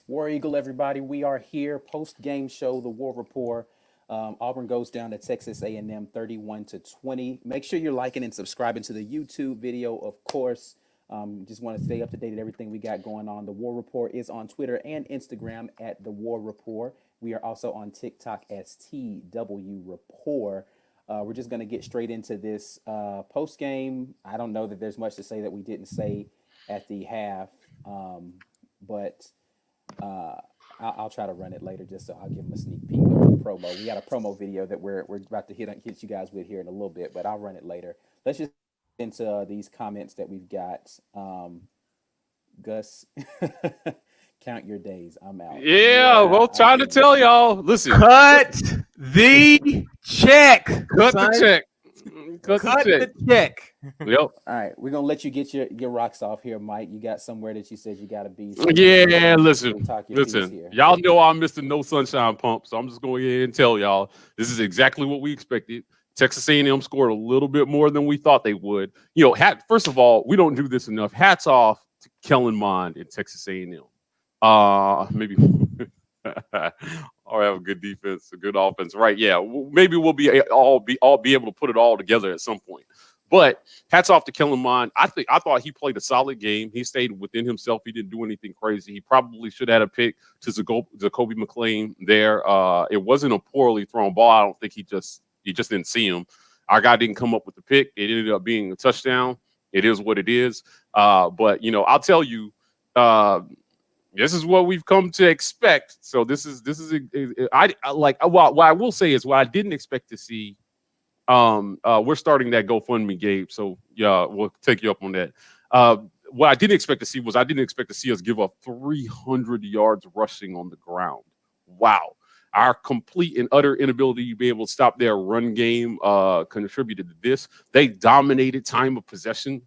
War Eagle, everybody. We are here. Post-game show, the War Report. Auburn goes down to Texas A&M 31-20. Make sure you're liking and subscribing to the YouTube video, of course. Just want to stay up to date on everything we got going on. The War Report is on Twitter and Instagram at The War Report. We are also on TikTok as TW Report. We're just going to get straight into this post-game. I don't know that there's much to say that we didn't say at the half, but I'll try to run it later just so I'll give them a sneak peek on the promo. We got a promo video that we're about to hit you guys with here in a little bit, but I'll run it later. Let's just get into these comments that we've got. Gus, count your days. I'm out. Yeah, well, trying to tell y'all. Listen, cut the check. Cut the check. Cut the check. Yep. All right, we're gonna let you get your rocks off here, Mike. You got somewhere that you said you got to be. So yeah, listen. Y'all know I missed the no sunshine pump, so I'm just going ahead and tell y'all this is exactly what we expected. Texas A&M scored a little bit more than we thought they would. You know, first of all, we don't do this enough. Hats off to Kellen Mond in Texas A&M. Maybe or have a good defense, a good offense, right? Yeah, maybe we'll be able to put it all together at some point. But hats off to Kellen Mond. I thought he played a solid game. He stayed within himself. He didn't do anything crazy. He probably should have had a pick to Zacoby McClain there. It wasn't a poorly thrown ball. I don't think he just didn't see him. Our guy didn't come up with the pick. It ended up being a touchdown. It is what it is. But you know, I'll tell you, this is what we've come to expect. So this is what I will say is what I didn't expect to see. We're starting that GoFundMe, Gabe. So yeah, we'll take you up on that. What I didn't expect to see was I didn't expect to see us give up 300 yards rushing on the ground. Wow. Our complete and utter inability to be able to stop their run game contributed to this. They dominated time of possession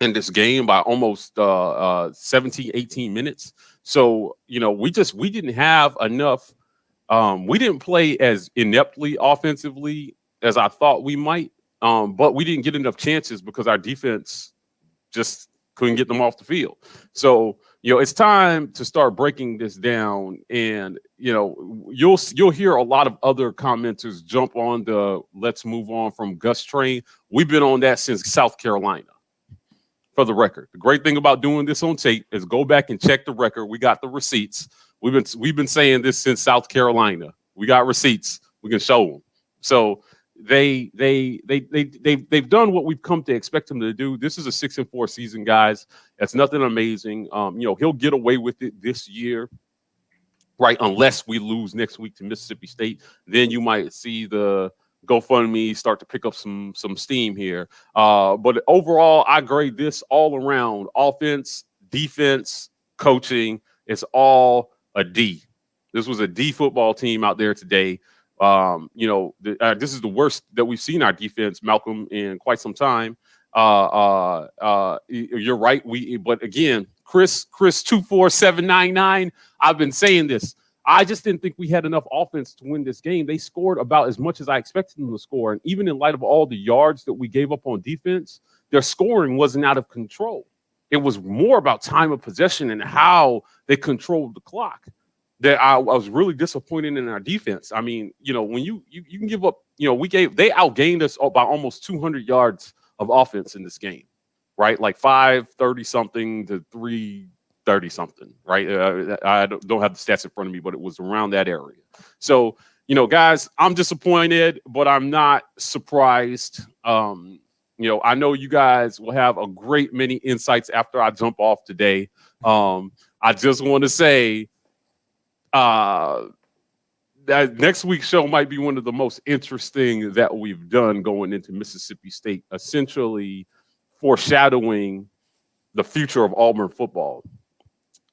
in this game by almost 17, 18 minutes. So, you know, we didn't have enough. We didn't play as ineptly offensively as I thought we might, but we didn't get enough chances because our defense just couldn't get them off the field. So, you know, it's time to start breaking this down. And, you know, you'll hear a lot of other commenters jump on the let's move on from Gus train. We've been on that since South Carolina. For the record, the great thing about doing this on tape is go back and check the record. We got the receipts. We've been saying this since South Carolina. We got receipts. We can show them. So they've done what we've come to expect them to do. This is a 6-4 season, guys. That's nothing amazing. You know, he'll get away with it this year, right? Unless we lose next week to Mississippi State, then you might see the GoFundMe start to pick up some steam here. But overall, I grade this all around: offense, defense, coaching. It's all a D. This was a D football team out there today. You know, this is the worst that we've seen our defense, Malcolm, in quite some time. You're right. But again, Chris 24799. I've been saying this. I just didn't think we had enough offense to win this game. They scored about as much as I expected them to score. And even in light of all the yards that we gave up on defense, their scoring wasn't out of control. It was more about time of possession and how they controlled the clock that I was really disappointed in our defense. I mean, you know, when you can give up, you know, they outgained us by almost 200 yards of offense in this game, right? Like 530 something to 330 something, right? I don't have the stats in front of me, but it was around that area. So, you know, guys, I'm disappointed, but I'm not surprised. You know, I know you guys will have a great many insights after I jump off today. I just want to say that next week's show might be one of the most interesting that we've done going into Mississippi State, essentially foreshadowing the future of Auburn football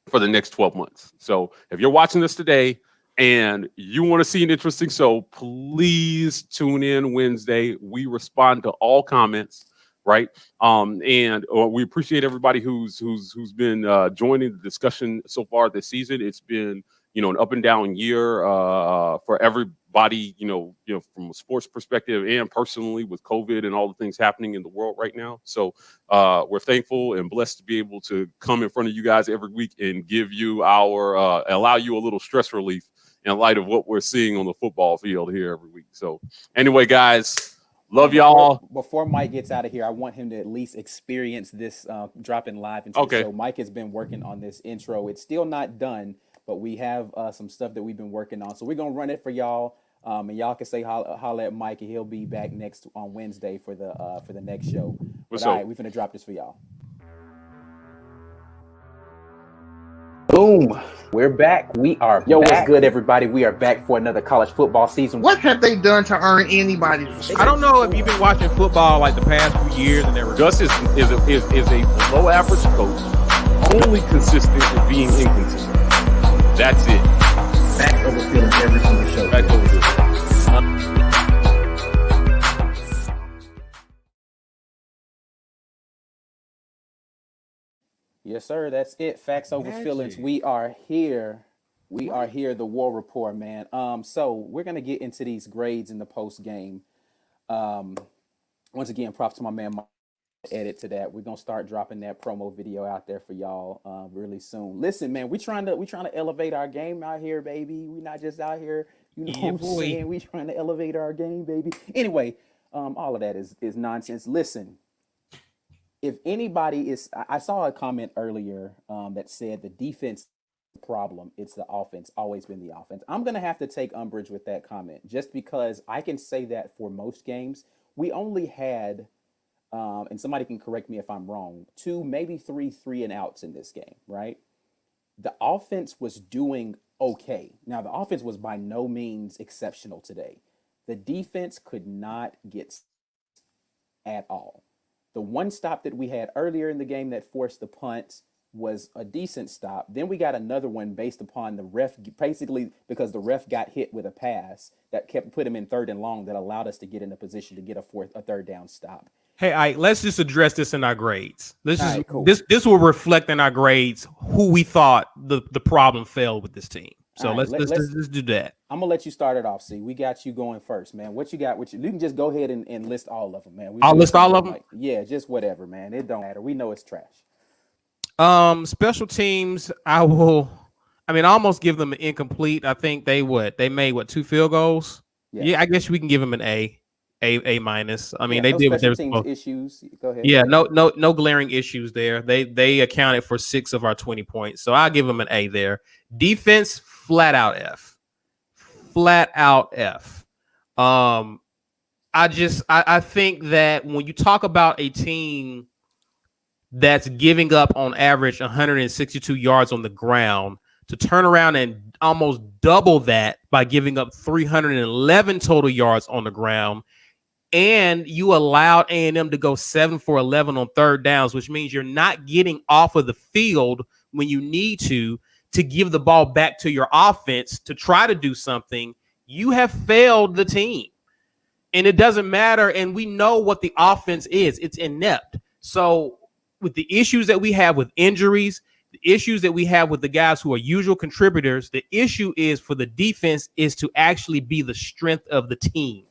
for the next 12 months. So if you're watching this today and you want to see an interesting show, please tune in Wednesday. We respond to all comments, right? And we appreciate everybody who's been joining the discussion so far this season. It's been an up and down year for everybody, from a sports perspective and personally with COVID and all the things happening in the world right now. So we're thankful and blessed to be able to come in front of you guys every week and give you allow you a little stress relief in light of what we're seeing on the football field here every week. So anyway, guys, love y'all. Before Mike gets out of here, I want him to at least experience this dropping live into the show. Mike has been working on this intro. It's still not done, but we have some stuff that we've been working on. So we're going to run it for y'all. And y'all can say holla at Mike, and he'll be back on Wednesday for the next show. But all right, we're going to drop this for y'all. Boom. We're back. We are back. What's good, everybody? We are back for another college football season. What have they done to earn anybody's respect? I don't know if you've been watching football like the past few years and everything. Gus is a below average coach, only consistent with being inconsistent. That's it. Back over feeling every single show. Back over feeling. Yes, sir. That's it. Facts over feelings. We are here. The War Report, man. So we're gonna get into these grades in the post game. Once again, props to my man Mike. Edit to that. We're gonna start dropping that promo video out there for y'all really soon. Listen, man, we trying to elevate our game out here, baby. We not just out here, what I'm saying. We trying to elevate our game, baby. Anyway, all of that is nonsense. Listen. If anybody is, I saw a comment earlier that said the defense problem, it's the offense, always been the offense. I'm going to have to take umbrage with that comment just because I can say that for most games. We only had, and somebody can correct me if I'm wrong, 2, maybe 3 and outs in this game, right? The offense was doing okay. Now, the offense was by no means exceptional today. The defense could not get at all. The one stop that we had earlier in the game that forced the punt was a decent stop. Then we got another one based upon the ref, basically because the ref got hit with a pass that put him in 3rd and long that allowed us to get in a position to get a 3rd down stop. Hey, Ike, let's just address this in our grades. This will reflect in our grades who we thought the problem fell with this team. So let's do that. I'm gonna let you start it off. See, we got you going first, man. What you got? You can just go ahead and list all of them, man. I'll list all of them. Yeah, just whatever, man. It don't matter. We know it's trash. Special teams. I almost give them an incomplete. I think they made 2 field goals. Yeah, I guess we can give them an A minus. I mean, they did what they were supposed to. Issues. Go ahead. Yeah, no glaring issues there. They accounted for 6 of our 20 points, so I'll give them an A there. Defense, flat out F. I think that when you talk about a team that's giving up on average 162 yards on the ground, to turn around and almost double that by giving up 311 total yards on the ground, and you allowed A&M to go 7 for 11 on 3rd downs, which means you're not getting off of the field when you need to give the ball back to your offense to try to do something. You have failed the team. And it doesn't matter. And we know what the offense is. It's inept. So with the issues that we have with injuries, the issues that we have with the guys who are usual contributors, the issue is for the defense is to actually be the strength of the team.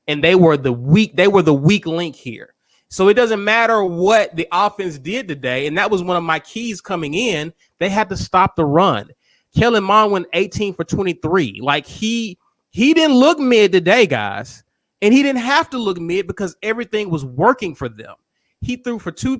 And they were the weak link here. So it doesn't matter what the offense did today. And that was one of my keys coming in. They had to stop the run. Kellen Mond went 18 for 23. Like he didn't look mid today, guys. And he didn't have to look mid because everything was working for them. He threw for two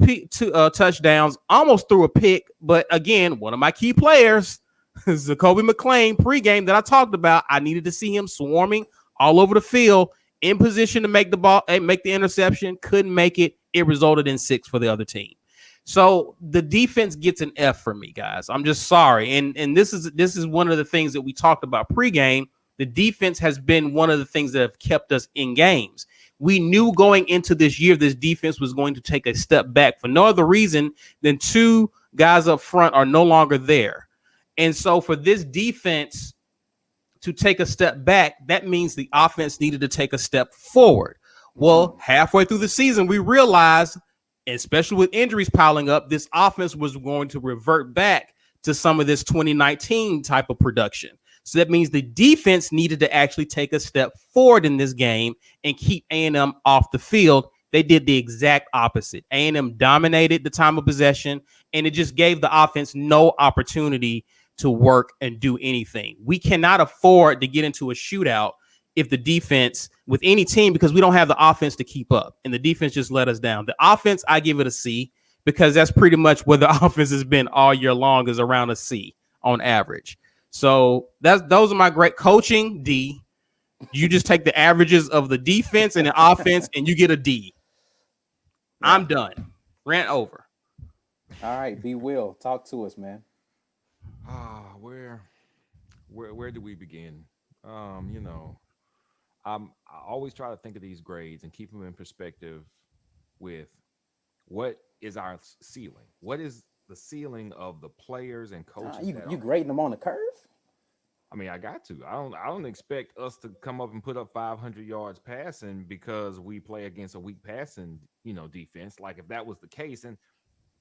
touchdowns, almost threw a pick. But again, one of my key players, Zacoby McClain, pregame that I talked about, I needed to see him swarming all over the field in position to make the interception. Couldn't make it. It resulted in 6 for the other team. So the defense gets an F for me, guys. I'm just sorry. And this is one of the things that we talked about pregame. The defense has been one of the things that have kept us in games. We knew going into this year, this defense was going to take a step back for no other reason than 2 guys up front are no longer there. And so for this defense to take a step back, that means the offense needed to take a step forward. Well, halfway through the season, we realized, especially with injuries piling up, this offense was going to revert back to some of this 2019 type of production. So that means the defense needed to actually take a step forward in this game and keep A&M off the field. They did the exact opposite. A&M dominated the time of possession, and it just gave the offense no opportunity to work and do anything. We cannot afford to get into a shootout if the defense with any team, because we don't have the offense to keep up, and the defense just let us down. The offense, I give it a C, because that's pretty much where the offense has been all year long, is around a C on average. So those are my great coaching. D. You just take the averages of the defense and the offense, and you get a D. Yeah. I'm done. Rant over. All right, B. Will, talk to us, man. Where do we begin? I always try to think of these grades and keep them in perspective with what is our ceiling. What is the ceiling of the players and coaches? You grading them on the curve? I mean, I got to. I don't expect us to come up and put up 500 yards passing because we play against a weak passing, defense. Like if that was the case, and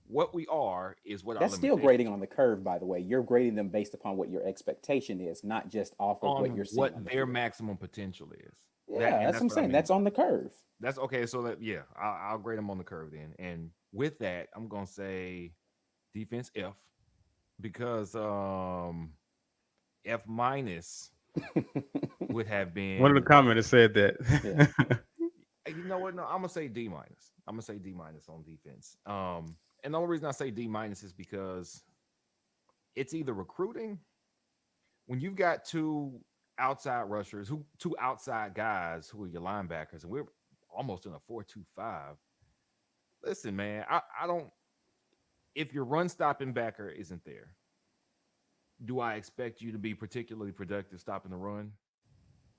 what we are is what that's still grading on the curve. By the way, you're grading them based upon what your expectation is, not just off of what you're seeing. What their maximum potential is. Yeah, that's what I'm saying. I mean. That's on the curve. That's okay. So I'll grade them on the curve then. And with that, I'm gonna say defense F, because F minus would have been one of the commenters said that. Yeah. You know what? No, I'm gonna say D minus. I'm gonna say D minus on defense. And the only reason I say D minus is because it's either recruiting when you've got two outside rushers, two outside guys who are your linebackers, and we're almost in a 4-2-5. Listen, man, I don't. If your run stopping backer isn't there, do I expect you to be particularly productive stopping the run?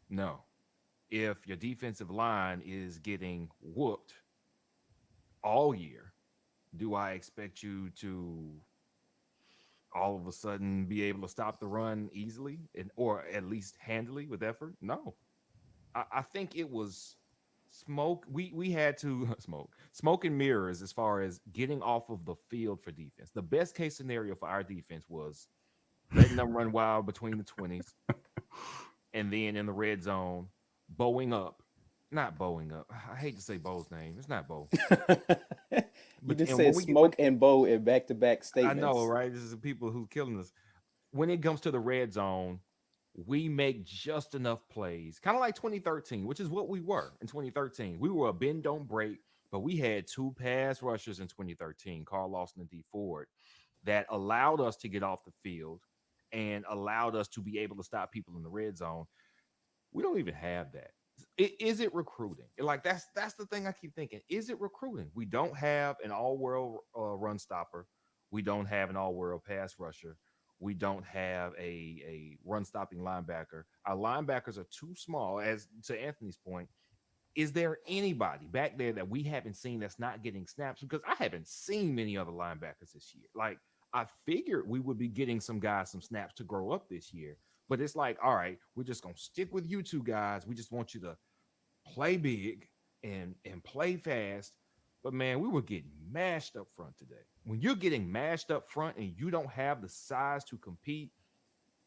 No. If your defensive line is getting whooped all year, do I expect you to all of a sudden be able to stop the run easily or at least handily with effort? No. I think it was smoke. We had to smoke and mirrors as far as getting off of the field for defense. The best case scenario for our defense was letting them run wild between the 20s, and then in the red zone, not bowing up. I hate to say Bo's name. It's not Bo. You just said smoke and Bo in back-to-back statements. I know, right? This is the people who's killing us. When it comes to the red zone, we make just enough plays, kind of like 2013, which is what we were in 2013. We were a bend don't break, but we had two pass rushers in 2013, Carl Lawson and D Ford, that allowed us to get off the field and allowed us to be able to stop people in the red zone. We don't even have that. Is it recruiting? Like that's the thing I keep thinking. Is it recruiting? We don't have an all-world run stopper. We don't have an all-world pass rusher. We don't have a run-stopping linebacker. Our linebackers are too small. As to Anthony's point, is there anybody back there that we haven't seen that's not getting snaps? Because I haven't seen many other linebackers this year. Like, I figured we would be getting some guys some snaps to grow up this year. But it's like, all right, we're just going to stick with you two guys. We just want you to play big and play fast. But, man, we were getting mashed up front today. When you're getting mashed up front and you don't have the size to compete,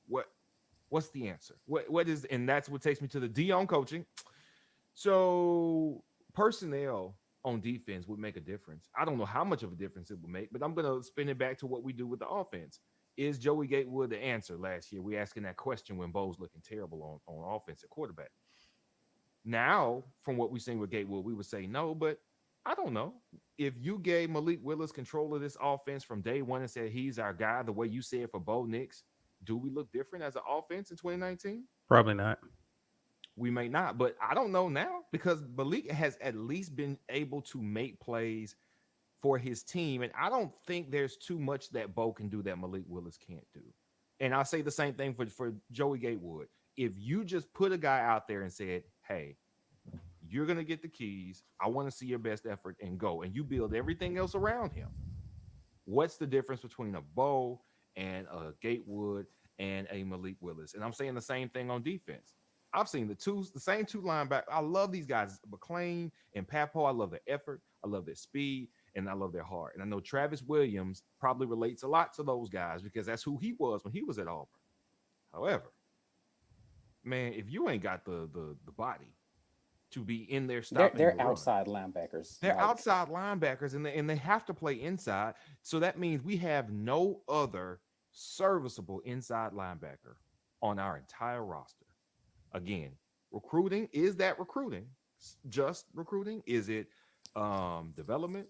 what's the answer? What is, and that's what takes me to the D on coaching. So personnel on defense would make a difference. I don't know how much of a difference it would make, but I'm going to spin it back to what we do with the offense. Is Joey Gatewood the answer? Last year, we asking that question when Bo's looking terrible on offense at quarterback. Now, from what we've seen with Gatewood, we would say no, but I don't know. If you gave Malik Willis control of this offense from day one and said he's our guy, the way you said for Bo Nix, do we look different as an offense in 2019? Probably not. We may not, but I don't know now because Malik has at least been able to make plays for his team, and I don't think there's too much that Bo can do that Malik Willis can't do. And I'll say the same thing for Joey Gatewood. If you just put a guy out there and said, hey, you're going to get the keys, I want to see your best effort and go, and you build everything else around him, what's the difference between a Bo and a Gatewood and a Malik Willis? And I'm saying the same thing on defense. I've seen the same two linebackers. I love these guys, McClain and Papo. I love their effort. I love their speed. and I love their heart. And I know Travis Williams probably relates a lot to those guys because that's who he was when he was at Auburn. However, man, if you ain't got the body to be in there stopping they're the run, outside linebackers. they're like, outside linebackers, and they have to play inside. So that means we have no other serviceable inside linebacker on our entire roster. Again, recruiting, is that recruiting? Just recruiting? Is it development?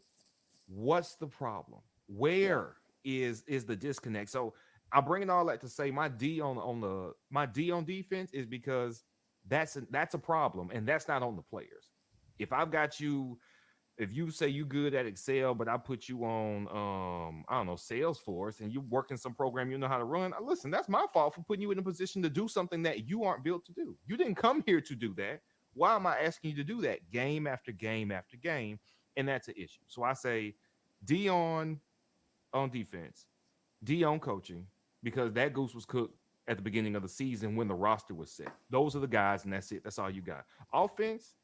What's the problem? Where is the disconnect? So I'm bringing all that to say my D on defense is because that's a problem, and that's not on the players. If I've got you, if you say you good at Excel, but I put you on I don't know, Salesforce, and you work in some program you know how to run, listen, that's my fault for putting you in a position to do something that you aren't built to do. You didn't come here to do that. Why am I asking you to do that game after game after game? And that's an issue. So I say D on defense, D on coaching, because that goose was cooked at the beginning of the season when the roster was set. Those are the guys, and that's it. That's all you got. Offense,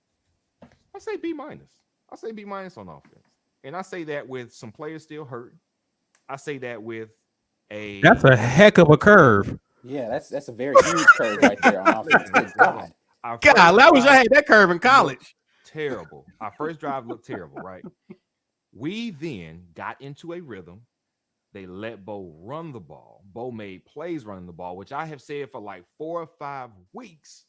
I say B minus. I say B minus on offense. And I say that with some players still hurt. I say that with That's a heck of a curve. Yeah, that's a very huge curve right there on offense. Good God. God, I wish I had that curve in college. Terrible. Our first drive looked terrible, right? We then got into a rhythm. They let Bo run the ball. Bo made plays running the ball, which I have said for like 4 or 5 weeks.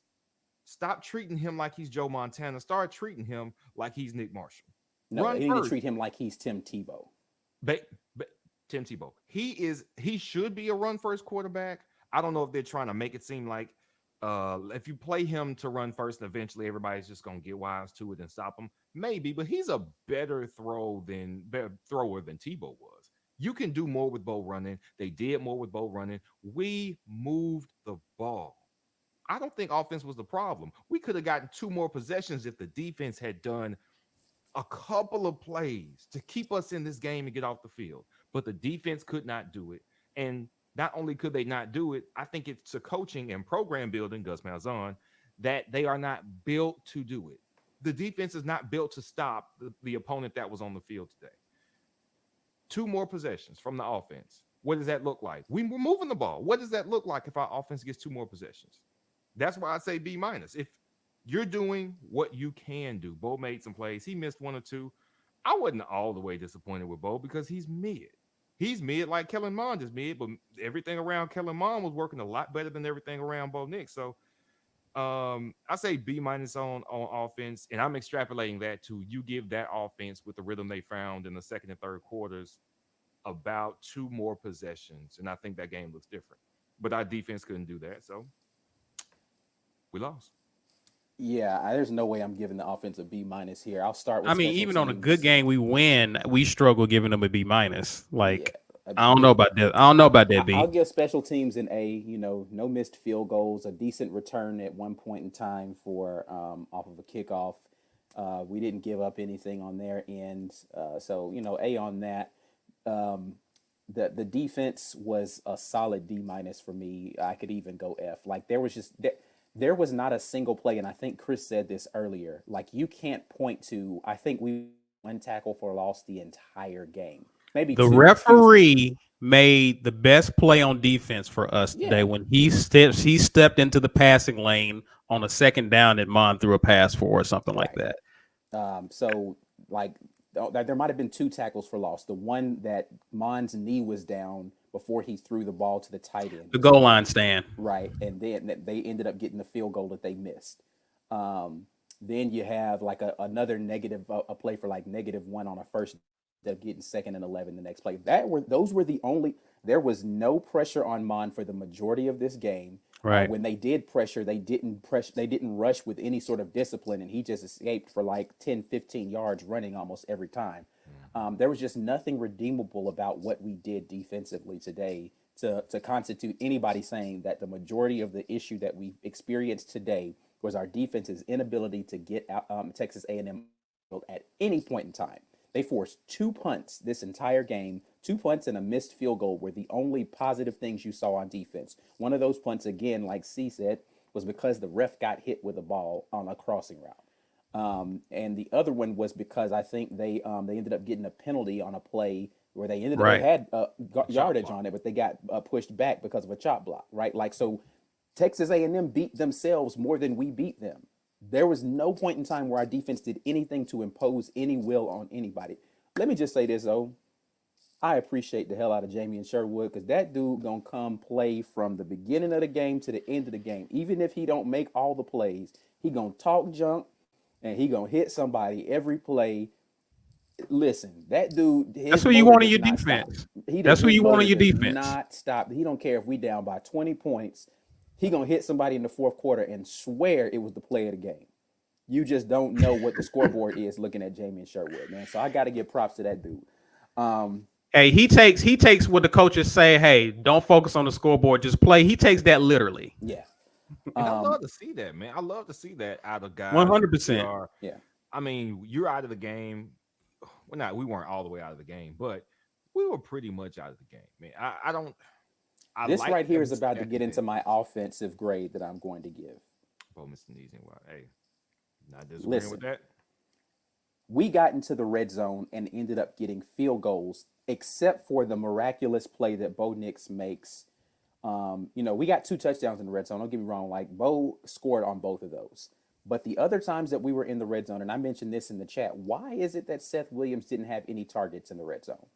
Stop treating him like he's Joe Montana. Start treating him like he's Nick Marshall. No, he need to treat him like he's Tim Tebow. But Tim Tebow. He should be a run first quarterback. I don't know if they're trying to make it seem like if you play him to run first and eventually everybody's just gonna get wise to it and stop him. Maybe, but he's a better thrower than Tebow was. You can do more with Bo running. They did more with Bo running. We moved the ball. I don't think offense was the problem. We could have gotten 2 more possessions if the defense had done a couple of plays to keep us in this game and get off the field. But the defense could not do it. And not only could they not do it, I think it's a coaching and program building, Gus Malzahn, that they are not built to do it. The defense is not built to stop the opponent that was on the field today. 2 more possessions from the offense. What does that look like? We were moving the ball. What does that look like if our offense gets 2 more possessions? That's why I say B minus. If you're doing what you can do, Bo made some plays. He missed 1 or 2. I wasn't all the way disappointed with Bo because he's mid. He's mid like Kellen Mond is mid, but everything around Kellen Mond was working a lot better than everything around Bo Nix. So I say B minus on offense, and I'm extrapolating that to you give that offense with the rhythm they found in the second and third quarters about 2 more possessions, and I think that game looks different. But our defense couldn't do that, so we lost. Yeah, there's no way I'm giving the offense a B minus here. I'll start with even on a good game we win, we struggle giving them a B minus. Like, yeah, I don't know about that. I don't know about that, B. I'll give special teams an A. You know, no missed field goals, a decent return at one point in time for off of a kickoff. We didn't give up anything on their end, so you know, A on that. The defense was a solid D minus for me. I could even go F. Like there was not a single play, and I think Chris said this earlier. Like you can't point to. I think we 1 tackle for loss the entire game. Maybe the 2, referee made the best play on defense for us today when he stepped into the passing lane on a 2nd down that Mon threw a pass for or something like that. So like there might have been 2 tackles for loss. The one that Mon's knee was down before he threw the ball to the tight end. The goal line stand. Right. And then they ended up getting the field goal that they missed. Then you have like another negative, a play for like -1 on a first, getting 2nd and 11 the next play. Those were the only, there was no pressure on Mon for the majority of this game. Right. When they did pressure, they didn't rush with any sort of discipline, and he just escaped for like 10, 15 yards running almost every time. There was just nothing redeemable about what we did defensively today to constitute anybody saying that the majority of the issue that we experienced today was our defense's inability to get out, Texas A&M at any point in time. They forced 2 punts this entire game. 2 punts and a missed field goal were the only positive things you saw on defense. One of those punts, again, like C said, was because the ref got hit with a ball on a crossing route. And the other one was because I think they ended up getting a penalty on a play where they Right. had yardage block. on it, but they got pushed back because of a chop block, right? Like, so Texas A&M beat themselves more than we beat them. There was no point in time where our defense did anything to impose any will on anybody. Let me just say this though. I appreciate the hell out of Jamie and Sherwood, because that dude gonna come play from the beginning of the game to the end of the game. Even if he don't make all the plays, he gonna talk junk and he gonna hit somebody every play. Listen, that dude, That's his who you motor want in does your not stop. defense. That's who His you want motor on your does defense. not stop. He don't care if we down by 20 points. He gonna hit somebody in the fourth quarter and swear it was the play of the game. You just don't know what the scoreboard is looking at Jamie and Sherwood, man. So I got to give props to that dude. Hey, he takes what the coaches say. Hey, don't focus on the scoreboard, just play. He takes that literally. Yeah. And I love to see that, man. I love to see that out of guys. 100%. Yeah. I mean, you're out of the game. We weren't all the way out of the game, but we were pretty much out of the game, man. This like right here that is we about to stepped get in. into my offensive grade that I'm going to give. Oh, Mr. Neeson, well, hey, not disagreeing Listen. with that. We got into the red zone and ended up getting field goals, except for the miraculous play that Bo Nix makes. We got 2 touchdowns in the red zone. Don't get me wrong. Like, Bo scored on both of those. But the other times that we were in the red zone, and I mentioned this in the chat, why is it that Seth Williams didn't have any targets in the red zone?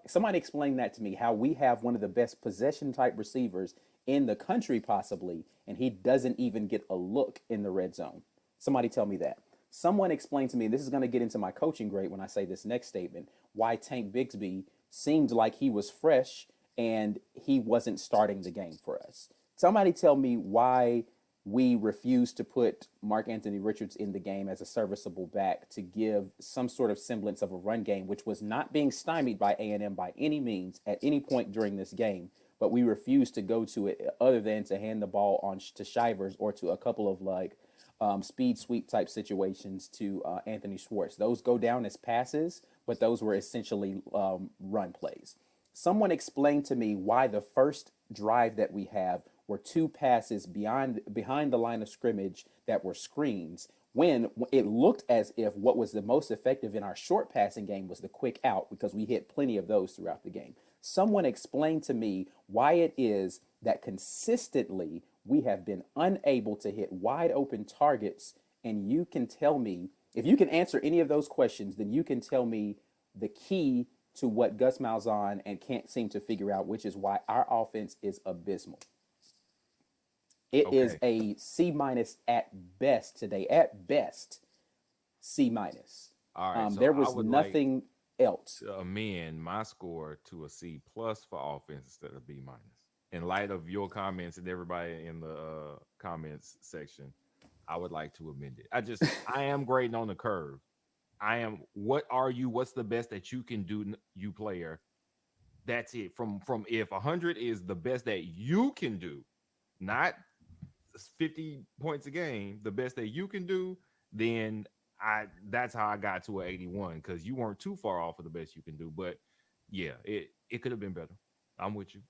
Somebody explain that to me, how we have one of the best possession type receivers in the country possibly, and he doesn't even get a look in the red zone. Somebody tell me that. Someone explain to me, and this is going to get into my coaching grade when I say this next statement, why Tank Bigsby seemed like he was fresh and he wasn't starting the game for us. Somebody tell me why we refused to put Mark Anthony Richards in the game as a serviceable back to give some sort of semblance of a run game, which was not being stymied by A&M by any means at any point during this game. But we refused to go to it other than to hand the ball on to Shivers or to a couple of speed sweep type situations to Anthony Schwartz. Those go down as passes, but those were essentially run plays. Someone explain to me why the first drive that we have were 2 passes behind the line of scrimmage that were screens, when it looked as if what was the most effective in our short passing game was the quick out, because we hit plenty of those throughout the game. Someone explain to me why it is that consistently we have been unable to hit wide open targets. And you can tell me, if you can answer any of those questions, then you can tell me the key to what Gus Malzahn and can't seem to figure out, which is why our offense is abysmal. It is a C- at best today. At best, C-. All right. So there was nothing else. To amend my score to a C+ for offense instead of B-. In light of your comments and everybody in the comments section, I would like to amend it. I am grading on the curve. What's the best that you can do, you player? That's it. From if 100 is the best that you can do, not 50 points a game, the best that you can do, then that's how I got to an 81, because you weren't too far off of the best you can do. But yeah, it could have been better. I'm with you.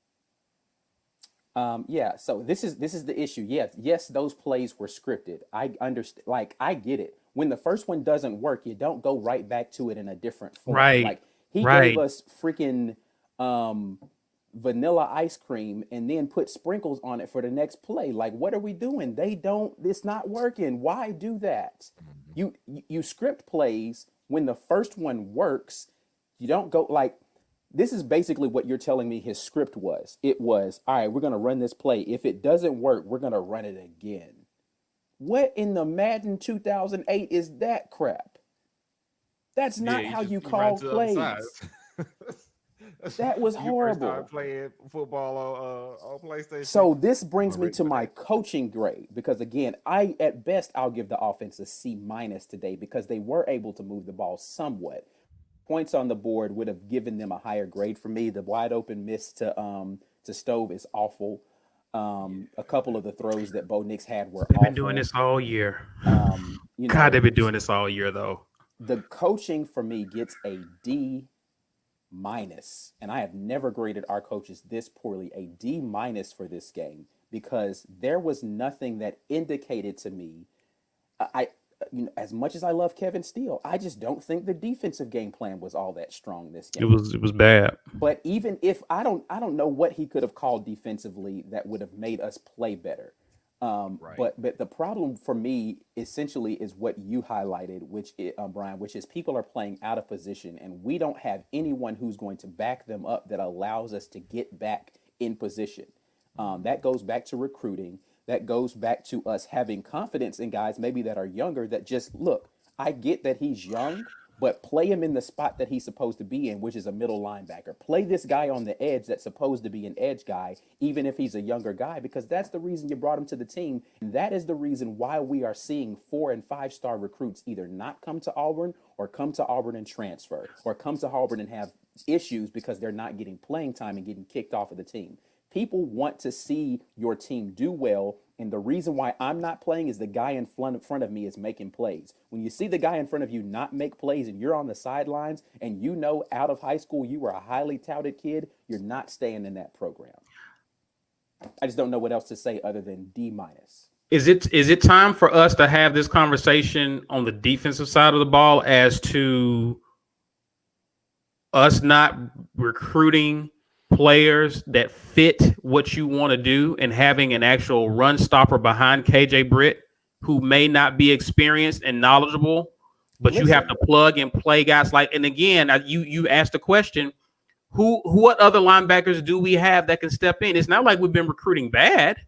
So this is the issue. Yes, those plays were scripted. I understand. Like, I get it. When the first one doesn't work, you don't go right back to it in a different form. Right. Like, he Right. gave us freaking vanilla ice cream and then put sprinkles on it for the next play. Like, what are we doing? It's not working. Why do that? You script plays. When the first one works, you don't go like, this is basically what you're telling me his script was. It was, all right, we're going to run this play. If it doesn't work, we're going to run it again. What in the Madden 2008 is that crap? That's not how you call plays. That was horrible. You first started playing football on PlayStation. So this brings me to my coaching grade, because again, at best I'll give the offense a C- today, because they were able to move the ball somewhat. Points on the board would have given them a higher grade for me. The wide open miss to Stove is awful. A couple of the throws that Bo Nix had were awful. They've been doing this all year. God, they've been doing this all year though. The coaching for me gets a D-, and I have never graded our coaches this poorly. A D- for this game, because there was nothing that indicated to me. as much as I love Kevin Steele, I just don't think the defensive game plan was all that strong this It game. was bad. But even if I don't know what he could have called defensively that would have made us play better. But the problem for me essentially is what you highlighted, which Brian, which is people are playing out of position, and we don't have anyone who's going to back them up that allows us to get back in position. That goes back to recruiting. That goes back to us having confidence in guys maybe that are younger that just look. I get that he's young, but play him in the spot that he's supposed to be in, which is a middle linebacker. Play this guy on the edge that's supposed to be an edge guy, even if he's a younger guy, because that's the reason you brought him to the team. And that is the reason why we are seeing 4- and 5-star recruits either not come to Auburn or come to Auburn and transfer or come to Auburn and have issues because they're not getting playing time and getting kicked off of the team. People want to see your team do well, and the reason why I'm not playing is the guy in front of me is making plays. When you see the guy in front of you not make plays and you're on the sidelines and you know out of high school you were a highly touted kid, you're not staying in that program. I just don't know what else to say other than D-. Is it time for us to have this conversation on the defensive side of the ball as to us not recruiting players that fit what you want to do and having an actual run stopper behind KJ Britt who may not be experienced and knowledgeable, but you have to plug and play guys like, and again, you asked the question, what other linebackers do we have that can step in? It's not like we've been recruiting bad,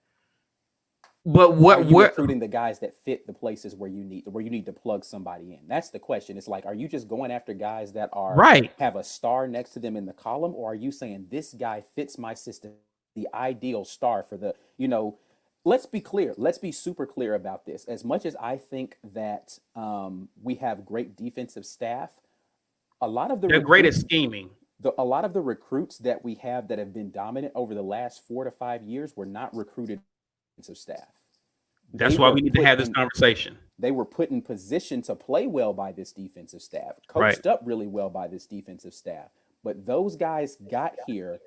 but are you recruiting the guys that fit the places where you need to plug somebody in? That's the question. It's like, are you just going after guys that are have a star next to them in the column, or are you saying this guy fits my system, the ideal star for the, let's be clear. Let's be super clear about this. As much as I think that we have great defensive staff, a lot of they're great at scheming. A lot of the recruits that we have that have been dominant over the last 4 to 5 years were not recruited defensive staff. That's why we need to have this conversation. They were put in position to play well by this defensive staff, coached up really well by this defensive staff. But those guys got here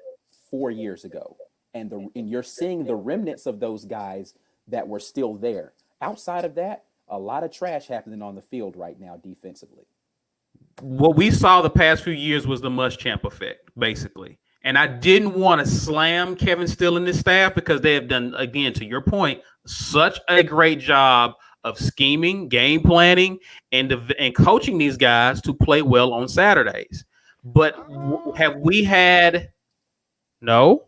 4 years ago, and you're seeing the remnants of those guys that were still there. Outside of that, a lot of trash happening on the field right now defensively. What we saw the past few years was the Muschamp effect, basically. And I didn't want to slam Kevin Steele and his staff because they have done, again, to your point, such a great job of scheming, game planning, and coaching these guys to play well on Saturdays. But have we had – no,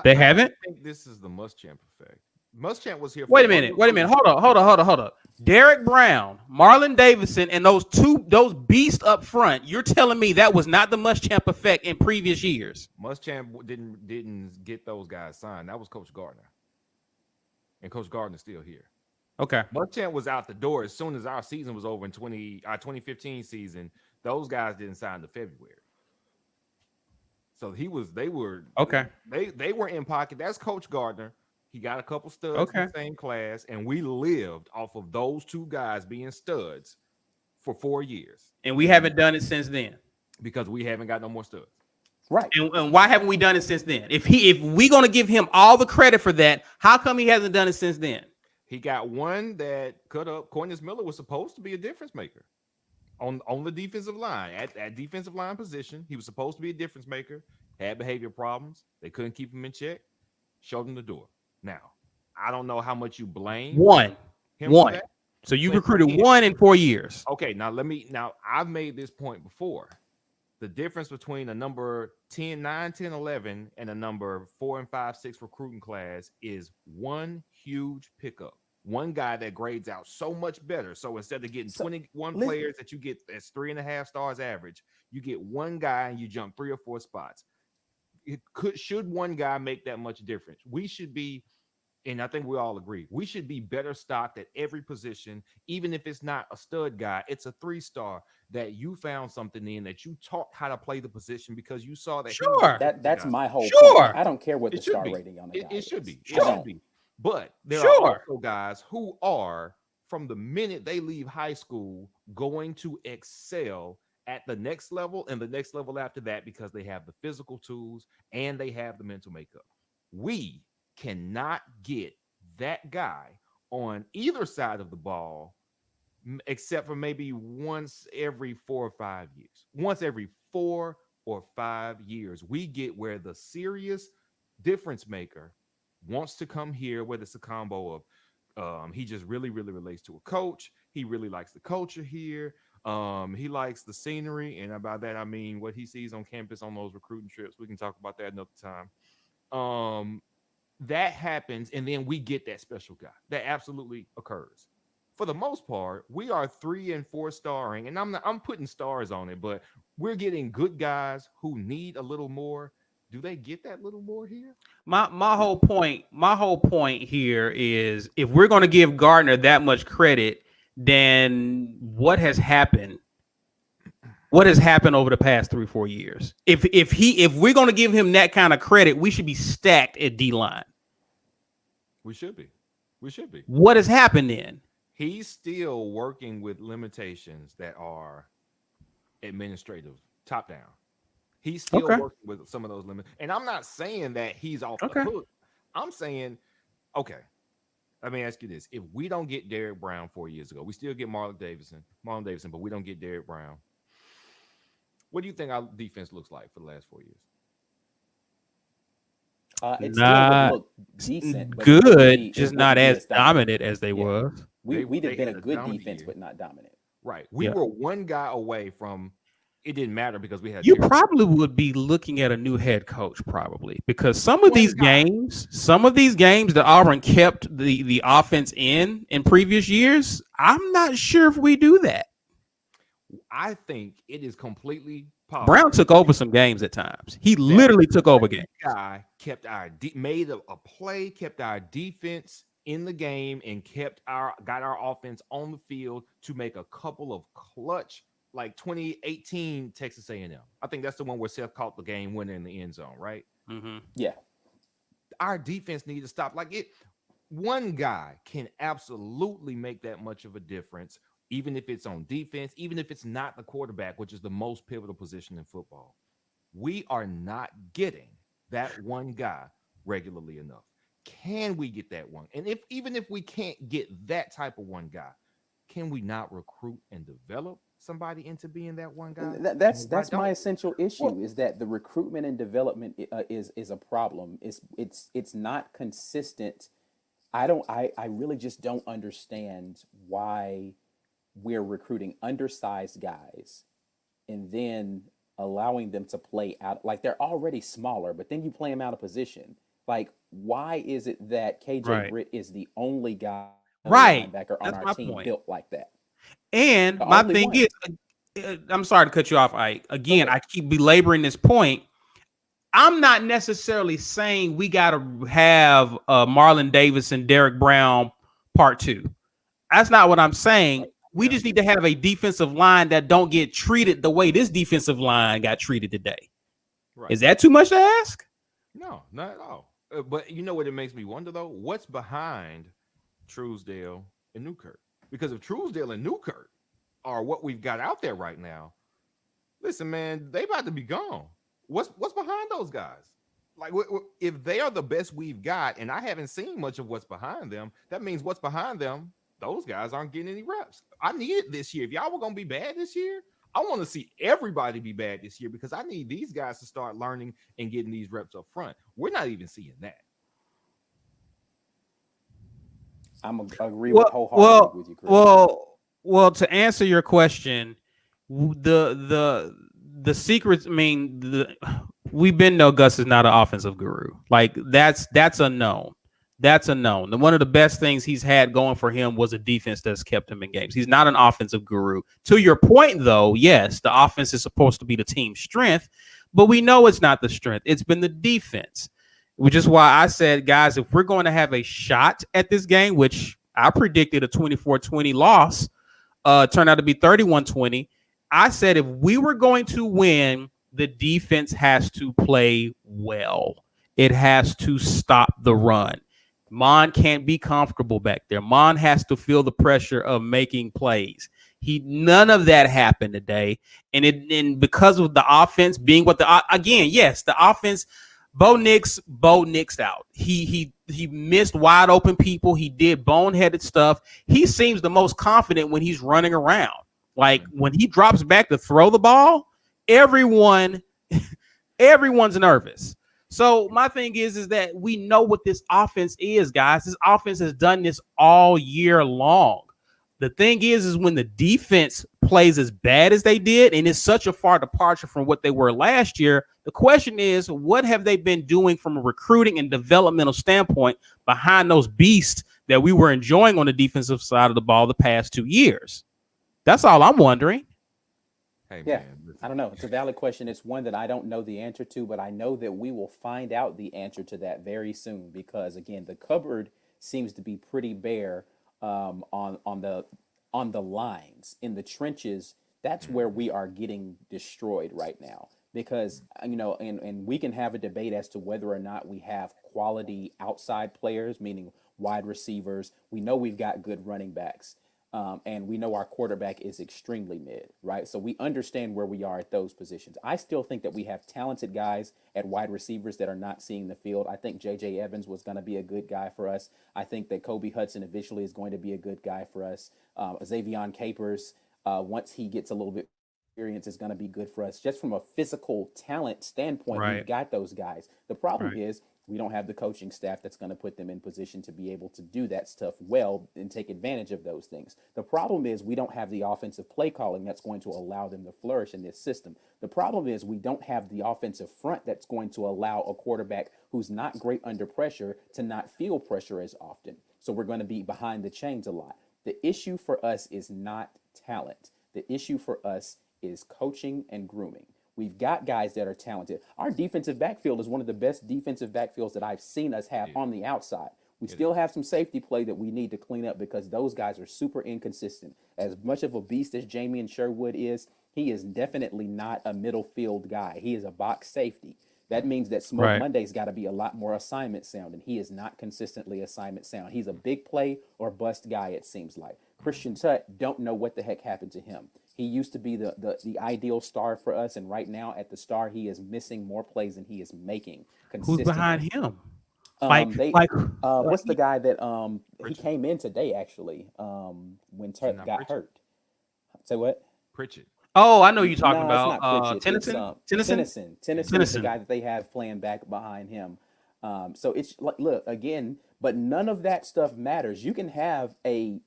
they haven't? I think this is the Muschamp effect. Muschamp was here. Wait a minute. Hold on. Derek Brown, Marlon Davidson, and those beasts up front. You're telling me that was not the Muschamp effect in previous years? Muschamp didn't get those guys signed. That was Coach Gardner, and Coach Gardner's still here. Okay. Muschamp was out the door as soon as our season was over in 2015 season. Those guys didn't sign until February. So they were in pocket. That's Coach Gardner. He got a couple studs in the same class, and we lived off of those two guys being studs for 4 years. And we haven't done it since then. Because we haven't got no more studs. Right. And why haven't we done it since then? If we're going to give him all the credit for that, how come he hasn't done it since then? He got one that cut up. Cornelius Miller was supposed to be a difference maker on the defensive line. At defensive line position, he was supposed to be a difference maker. Had behavior problems. They couldn't keep him in check. Showed him the door. Now, I don't know how much you blame one. For that. So you recruited one in 4 years. Okay, now I've made this point before. The difference between a number 10, 9, 10, 11 and a number 4 and 5, 6 recruiting class is one huge pickup. One guy that grades out so much better. So instead of getting 21 players that you get as 3.5 stars average, you get one guy and you jump 3 or 4 spots. Should one guy make that much difference? We should be, and I think we all agree, we should be better stocked at every position, even if it's not a stud guy. It's a 3-star that you found something in, that you taught how to play the position because you saw that. Sure, that's my whole point. I don't care what the star rating on the guy it should is. be. It should be. But there are also guys who are, from the minute they leave high school, going to excel at the next level and the next level after that because they have the physical tools and they have the mental makeup. We cannot get that guy on either side of the ball except for maybe once every 4 or 5 years. Once every 4 or 5 years, we get where the serious difference maker wants to come here, whether it's a combo of he just really, really relates to a coach. He really likes the culture here. He likes the scenery, and by that I mean what he sees on campus on those recruiting trips. We can talk about that another time. That happens, and then we get that special guy. That absolutely occurs. For the most part, we are 3 and 4 starring, and I'm putting stars on it, but we're getting good guys who need a little more. Do they get that little more here? My whole point here is if we're going to give Gardner that much credit, then what has happened? What has happened over the past 3-4 years? If we're going to give him that kind of credit, we should be stacked at D-line. We should be. What has happened then? He's still working with limitations that are administrative, top down. He's still working with some of those limits. And I'm not saying that he's off the hook. I'm saying, okay, let me ask you this. If we don't get Derrick Brown 4 years ago, we still get Marlon Davidson, but we don't get Derrick Brown. What do you think our defense looks like for the last 4 years? It still look decent, but good, just not as dominant as they were. We'd have been a good defense, but not dominant. Right. We were one guy away from it didn't matter because we had you probably would be looking at a new head coach probably because some of these games that Auburn kept the offense in previous years, I'm not sure if we do that. I think it is completely possible. Brown took over some games at times. He literally took over games. Guy kept made a play, kept our defense in the game, and got our offense on the field to make a couple of clutch, like 2018 Texas A&M. I think that's the one where Seth caught the game winner in the end zone, right? Mm-hmm. Yeah. Our defense needed to stop. One guy can absolutely make that much of a difference, even if it's on defense, even if it's not the quarterback, which is the most pivotal position in football. We are not getting that one guy regularly enough. Can we get that one? And even if we can't get that type of one guy, can we not recruit and develop somebody into being that one guy? That's my essential issue is that the recruitment and development is a problem. It's not consistent. I really just don't understand why we're recruiting undersized guys and then allowing them to play out like they're already smaller, but then you play them out of position. Like, why is it that KJ Britt is the only guy linebacker on our team built like that? And my thing is, I'm sorry to cut you off, Ike. Again, I keep belaboring this point. I'm not necessarily saying we got to have Marlon Davis and Derrick Brown part 2. That's not what I'm saying. We just need to have a defensive line that don't get treated the way this defensive line got treated today. Right. Is that too much to ask? No, not at all. But you know what it makes me wonder, though? What's behind Truesdale and Newkirk? Because if Truesdale and Newkirk are what we've got out there right now, listen, man, they about to be gone. What's behind those guys? Like, if they are the best we've got, and I haven't seen much of what's behind them, that means what's behind them, those guys aren't getting any reps. I need it this year. If y'all were going to be bad this year, I want to see everybody be bad this year because I need these guys to start learning and getting these reps up front. We're not even seeing that. I'm agree wholeheartedly with you, Chris. Well, to answer your question, the secrets. I mean, we've been know Gus is not an offensive guru. Like that's a known. That's a known. And one of the best things he's had going for him was a defense that's kept him in games. He's not an offensive guru. To your point, though, yes, the offense is supposed to be the team's strength, but we know it's not the strength. It's been the defense, which is why I said, guys, if we're going to have a shot at this game, which I predicted a 24-20 loss, turned out to be 31-20. I said if we were going to win, the defense has to play well. It has to stop the run. Mon can't be comfortable back there. Mon has to feel the pressure of making plays. None of that happened today. And because of the offense being the offense Bo Nix out. He missed wide open people. He did boneheaded stuff. He seems the most confident when he's running around. Like when he drops back to throw the ball, everyone's nervous. So my thing is that we know what this offense is, guys. This offense has done this all year long. The thing is when the defense plays as bad as they did, and it's such a far departure from what they were last year, the question is, what have they been doing from a recruiting and developmental standpoint behind those beasts that we were enjoying on the defensive side of the ball the past 2 years? That's all I'm wondering. Hey, yeah, man, I don't know. It's a valid question. It's one that I don't know the answer to, but I know that we will find out the answer to that very soon because, again, the cupboard seems to be pretty bare on the lines in the trenches. That's where we are getting destroyed right now because and we can have a debate as to whether or not we have quality outside players, meaning wide receivers. We know we've got good running backs. And we know our quarterback is extremely mid, right? So we understand where we are at those positions. I still think that we have talented guys at wide receivers that are not seeing the field. I think J.J. Evans was going to be a good guy for us. I think that Kobe Hudson eventually is going to be a good guy for us. Xavion Capers, once he gets a little bit experience, is going to be good for us. Just from a physical talent standpoint, we've got those guys. The problem is we don't have the coaching staff that's going to put them in position to be able to do that stuff well and take advantage of those things. The problem is we don't have the offensive play calling that's going to allow them to flourish in this system. The problem is we don't have the offensive front that's going to allow a quarterback who's not great under pressure to not feel pressure as often. So we're going to be behind the chains a lot. The issue for us is not talent. The issue for us is coaching and grooming. We've got guys that are talented. Our defensive backfield is one of the best defensive backfields that I've seen us have on the outside. We still have some safety play that we need to clean up because those guys are super inconsistent. As much of a beast as Jamie and Sherwood is, he is definitely not a middle field guy. He is a box safety. That means that Smoke Monday's got to be a lot more assignment sound, and he is not consistently assignment sound. He's a big play or bust guy, it seems like. Christian Tutt, don't know what the heck happened to him. He used to be the ideal star for us, and right now at the star, he is missing more plays than he is making consistently. Who's behind him? What's the guy that he came in today actually when Tutt got hurt? Say what? Pritchett. Oh, I know you're talking about. It's not Tennyson. Tennyson is the guy that they have playing back behind him. So it's like, look again, but none of that stuff matters. You can have a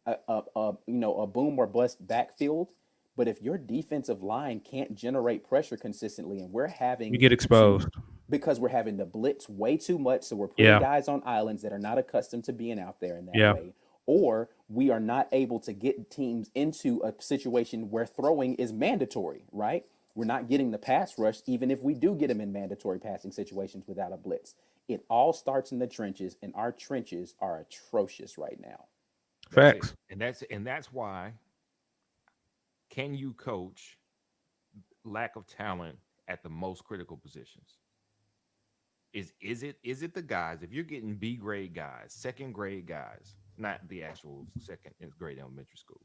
boom or bust backfield, but if your defensive line can't generate pressure consistently, and you get exposed because we're having to blitz way too much, so we're putting guys on islands that are not accustomed to being out there in that way, or we are not able to get teams into a situation where throwing is mandatory, right? We're not getting the pass rush, even if we do get them in mandatory passing situations without a blitz. It all starts in the trenches, and our trenches are atrocious right now. Facts. And that's why, can you coach lack of talent at the most critical positions? Is it the guys, if you're getting B grade guys, second grade guys, not the actual second grade elementary school.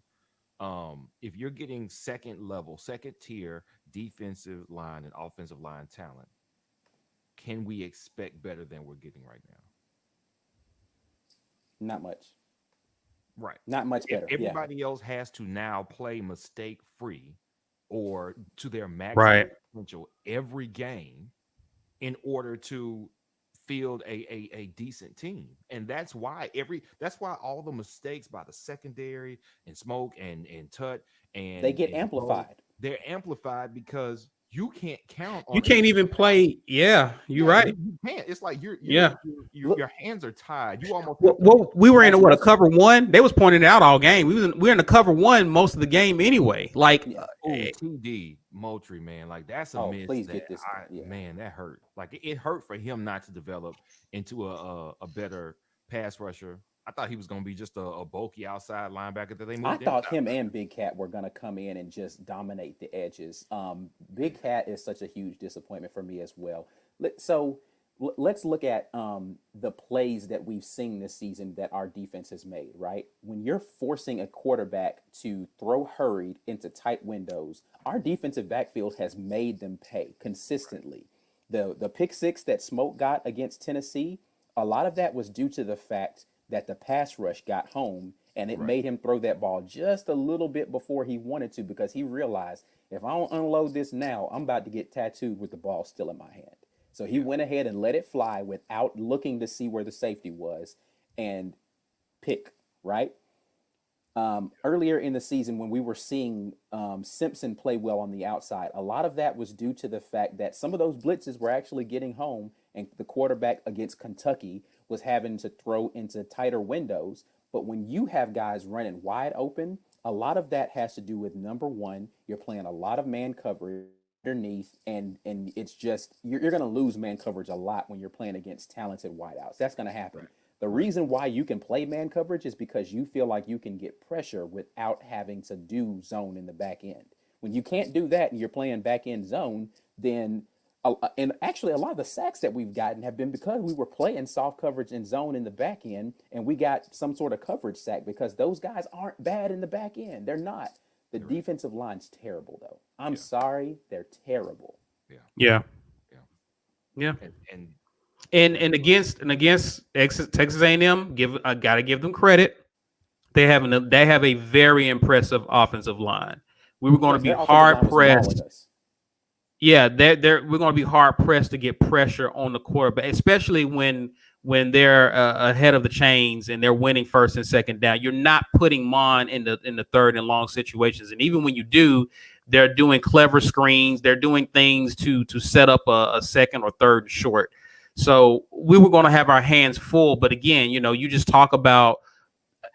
If you're getting second level, second tier defensive line and offensive line talent, can we expect better than we're getting right now? Not much. Right. Not much better. Everybody else has to now play mistake free or to their maximum potential every game in order to field a decent team. And that's why all the mistakes by the secondary and Smoke and Tut and they get amplified. They're amplified because you can't count on you can't even play. Yeah, you're right. You can't. It's like your hands are tied. You almost we were in a cover one. They was pointing it out all game. We're in a cover one most of the game anyway. Like TD Moultrie, man, like that's a miss. Please get this. Man, that hurt. Like it hurt for him not to develop into a better pass rusher. I thought he was going to be just a bulky outside linebacker that they moved. I thought him and Big Cat were going to come in and just dominate the edges. Big Cat is such a huge disappointment for me as well. So let's look at the plays that we've seen this season that our defense has made, right? When you're forcing a quarterback to throw hurried into tight windows, our defensive backfield has made them pay consistently. The pick six that Smoke got against Tennessee, a lot of that was due to the fact that the pass rush got home and it made him throw that ball just a little bit before he wanted to, because he realized, if I don't unload this now, I'm about to get tattooed with the ball still in my hand. So he went ahead and let it fly without looking to see where the safety was and pick, right? Earlier in the season, when we were seeing Simpson play well on the outside, a lot of that was due to the fact that some of those blitzes were actually getting home, and the quarterback against Kentucky was having to throw into tighter windows. But when you have guys running wide open, a lot of that has to do with, number one, you're playing a lot of man coverage underneath, and it's just you're going to lose man coverage a lot when you're playing against talented wideouts. That's going to happen. The reason why you can play man coverage is because you feel like you can get pressure without having to do zone in the back end. When you can't do that and you're playing back end zone, then and actually a lot of the sacks that we've gotten have been because we were playing soft coverage and zone in the back end, and we got some sort of coverage sack, because those guys aren't bad in the back end. They're not. The defensive line's terrible, though. I'm sorry, they're terrible. Yeah. And against Texas A&M, I gotta give them credit. They have a very impressive offensive line. We were going to be hard pressed. Yeah, we're going to be hard pressed to get pressure on the quarterback, especially when they're ahead of the chains and they're winning first and second down. You're not putting Mon in the third and long situations, and even when you do, they're doing clever screens. They're doing things to set up a second or third short. So we were going to have our hands full. But again, you just talk about,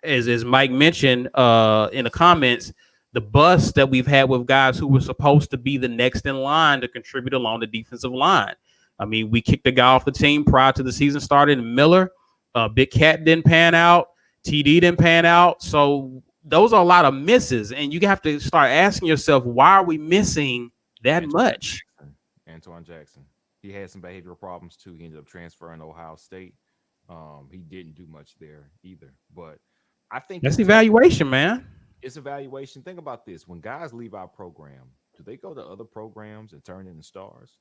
as Mike mentioned in the comments, the bust that we've had with guys who were supposed to be the next in line to contribute along the defensive line. I mean, we kicked a guy off the team prior to the season starting, Miller. Big Cat didn't pan out. TD didn't pan out. So those are a lot of misses. And you have to start asking yourself, why are we missing that much? Antoine Jackson. He had some behavioral problems too. He ended up transferring to Ohio State. He didn't do much there either. But I think that's evaluation, man. It's evaluation. Think about this. When guys leave our program, do they go to other programs and turn into stars?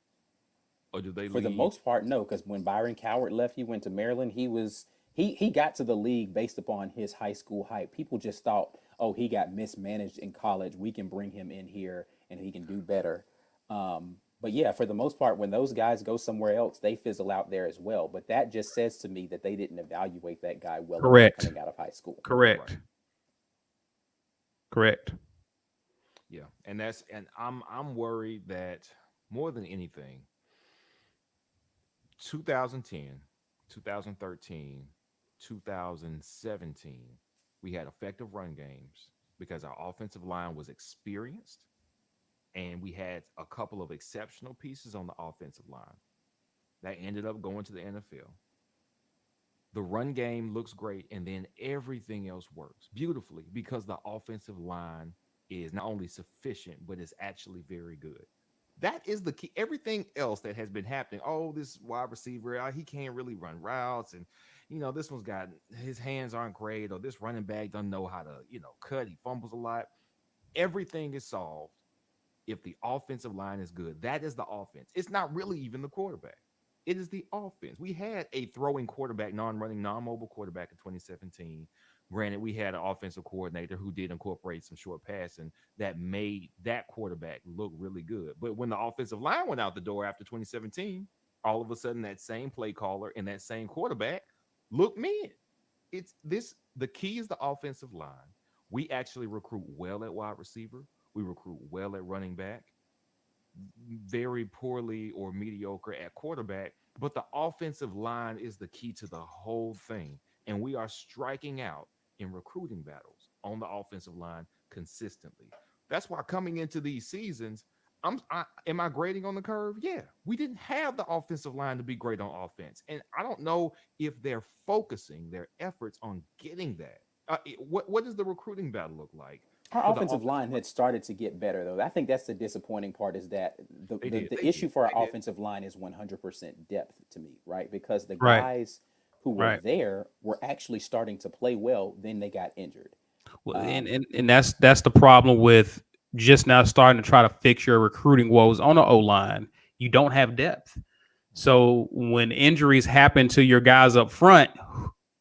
Or do they For the most part, no, because when Byron Coward left, he went to Maryland. He got to the league based upon his high school hype. People just thought, oh, he got mismanaged in college. We can bring him in here and he can do better. But yeah, for the most part, when those guys go somewhere else, they fizzle out there as well. But that just says to me that they didn't evaluate that guy well enough coming out of high school. Correct. Yeah, and I'm worried that more than anything, 2010, 2013, 2017, we had effective run games because our offensive line was experienced, and we had a couple of exceptional pieces on the offensive line that ended up going to the NFL. The run game looks great, and then everything else works beautifully because the offensive line is not only sufficient, but is actually very good. That is the key. Everything else that has been happening, oh, this wide receiver, he can't really run routes, and this one's got his hands aren't great, or this running back doesn't know how to cut, he fumbles a lot. Everything is solved if the offensive line is good. That is the offense. It's not really even the quarterback. It is the offense. We had a throwing quarterback, non-running, non-mobile quarterback in 2017. Granted, we had an offensive coordinator who did incorporate some short passing that made that quarterback look really good. But when the offensive line went out the door after 2017, all of a sudden that same play caller and that same quarterback looked mid. The key is the offensive line. We actually recruit well at wide receiver. We recruit well at running back. Very poorly or mediocre at quarterback, but the offensive line is the key to the whole thing. And we are striking out in recruiting battles on the offensive line consistently. That's why coming into these seasons, am I grading on the curve? Yeah, we didn't have the offensive line to be great on offense. And I don't know if they're focusing their efforts on getting that. What does the recruiting battle look like? Our offensive line had started to get better, though. I think that's the disappointing part, is that the issue for our offensive line is 100% depth to me, right? Because the guys who were there were actually starting to play well, then they got injured. Well, and that's the problem with just now starting to try to fix your recruiting woes on the O-line. You don't have depth. So when injuries happen to your guys up front,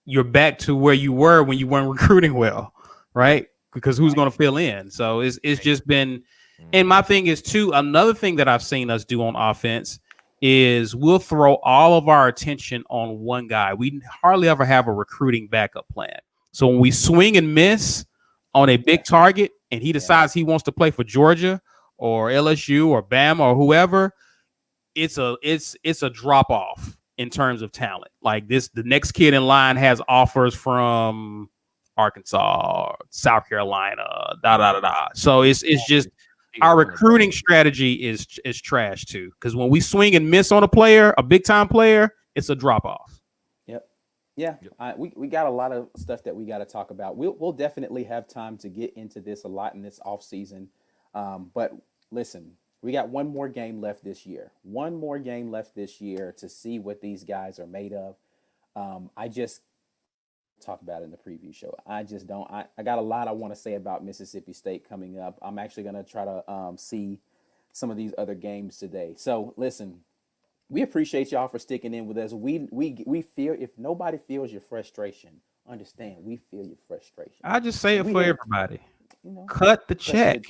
you're back to where you were when you weren't recruiting well, right? Because who's going to fill in? So it's just been. And my thing is too. Another thing that I've seen us do on offense is we'll throw all of our attention on one guy. We hardly ever have a recruiting backup plan. So when we swing and miss on a big target and he decides he wants to play for Georgia or LSU or Bama or whoever, it's a drop off in terms of talent. Like the next kid in line has offers from Arkansas, South Carolina, So it's just our recruiting strategy is trash too. Because when we swing and miss on a player, a big time player, it's a drop off. Yep. Yeah. We got a lot of stuff that we got to talk about. We'll definitely have time to get into this a lot in this off season. But listen, we got one more game left this year. One more game left this year to see what these guys are made of. I just talk about it in the preview show. I just don't. I got a lot I want to say about Mississippi State coming up. I'm actually going to try to see some of these other games today. So listen, we appreciate y'all for sticking in with us. We feel, if nobody feels your frustration, understand we feel your frustration. I just say it for everybody. Cut the check.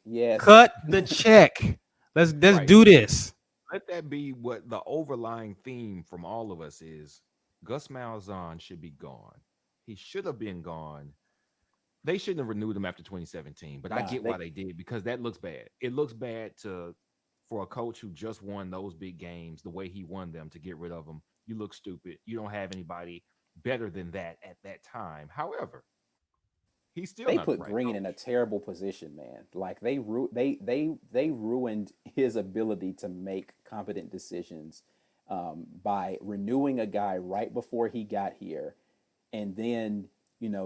Yes. Cut the check. Let's do this. Let that be what the overlying theme from all of us is. Gus Malzahn should be gone. He should have been gone. They shouldn't have renewed him after 2017, but I get why they did, because that looks bad. It looks bad for a coach who just won those big games the way he won them, to get rid of him. You look stupid. You don't have anybody better than that at that time. However, he's still they not put the right Green coach. in a terrible position, man. Like they ruined his ability to make competent decisions by renewing a guy right before he got here, and then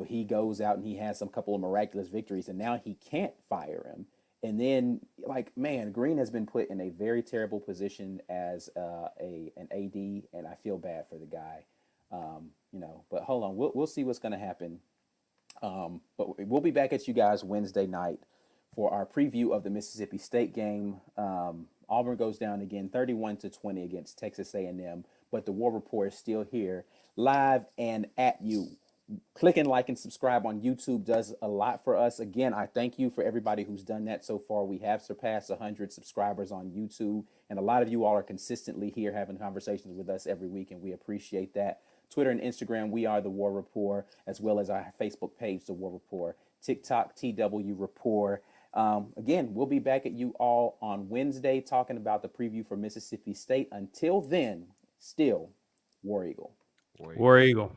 he goes out and he has some couple of miraculous victories, and now he can't fire him. And then, like, man, Green has been put in a very terrible position as an AD, and I feel bad for the guy. But hold on, we'll see what's going to happen. But we'll be back at you guys Wednesday night for our preview of the Mississippi State game. Auburn goes down again, 31-20 against Texas A&M. But the War Report is still here, live and at you. Click and like and subscribe on YouTube does a lot for us. Again, I thank you for everybody who's done that so far. We have surpassed 100 subscribers on YouTube, and a lot of you all are consistently here having conversations with us every week, and we appreciate that. Twitter and Instagram, we are The War Report, as well as our Facebook page, The War Report. TikTok, TW Report. Again, we'll be back at you all on Wednesday talking about the preview for Mississippi State. Until then, still War Eagle. War Eagle.